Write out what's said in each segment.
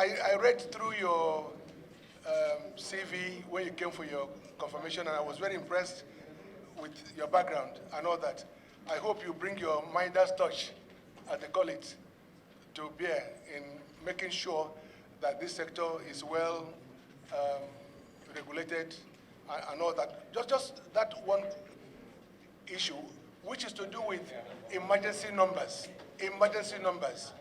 I read through your CV when you came for your confirmation, and I was very impressed with your background and all that. I hope you bring your Midas touch, as they call it, to bear in making sure that this sector is well regulated and all that. Just that one issue, which is to do with emergency numbers. Emergency numbers.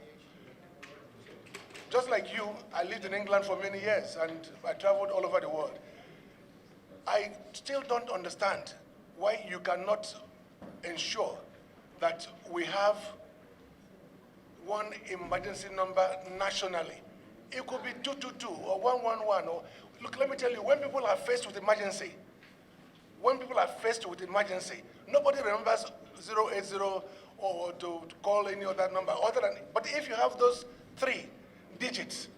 Just like you, I lived in England for many years and I traveled all over the world. I still don't understand why you cannot ensure that we have one emergency number nationally. It could be 222 or 111. Or, look, let me tell you, when people are faced with emergency, nobody remembers 080 or to call any other number other than, but if you have those 3 digits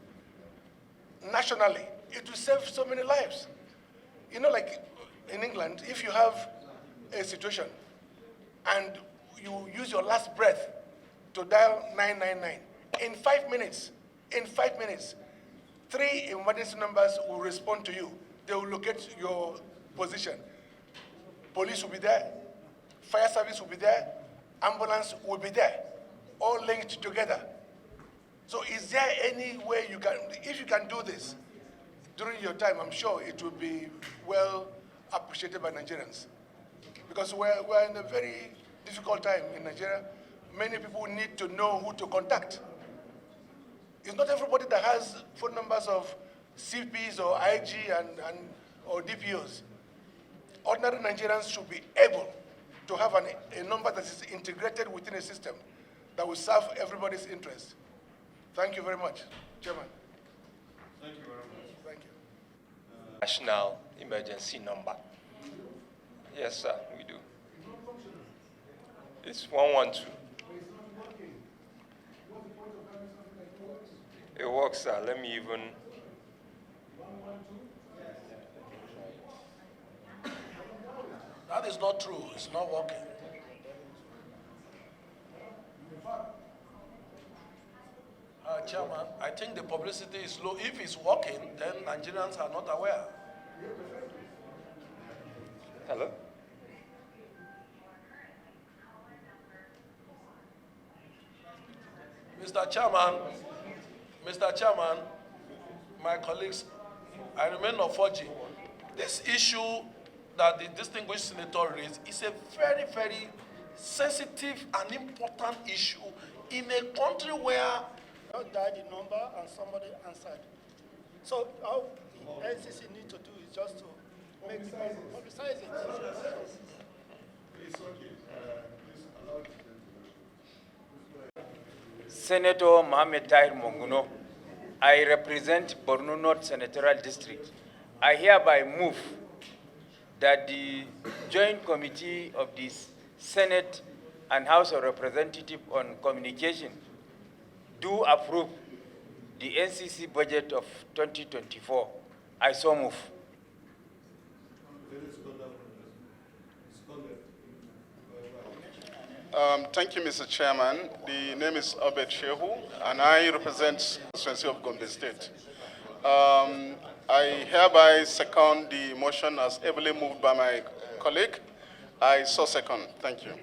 nationally, it will save so many lives. You know, like in England, if you have a situation and you use your last breath to dial 999, in 5 minutes, 3 emergency numbers will respond to you. They will locate your position. Police will be there, fire service will be there, ambulance will be there, all linked together. So is there any way you can, if you can do this during your time, I'm sure it will be well appreciated by Nigerians. Because we're in a very difficult time in Nigeria. Many people need to know who to contact. It's not everybody that has phone numbers of CPs or IG or DPOs. Ordinary Nigerians should be able to have a number that is integrated within a system that will serve everybody's interest. Thank you very much, Chairman. Thank you very much. Thank you. National emergency number. Yes, sir, we do. It's 112. It works, sir. Let me even. That is not true. It's not working. Chairman, I think the publicity is low. If it's working, then Nigerians are not aware. Hello? Mr. Chairman, my colleagues, I remain on 4G. This issue that the distinguished senator raised is a very, very sensitive and important issue in a country where I dialed the number and somebody answered. So all the NCC need to do is just to make the publicize it. It's okay. Please allow the Senator Mohamed Tahir Monguno. I represent Borno North Senatorial District. I hereby move that the Joint Committee of the Senate and House of Representatives on Communication do approve the NCC budget of 2024. I so move. Thank you, Mr. Chairman. The name is Obed Shehu, and I represent the constituency of Gombe State. I hereby second the motion as ably moved by my colleague. I so second. Thank you.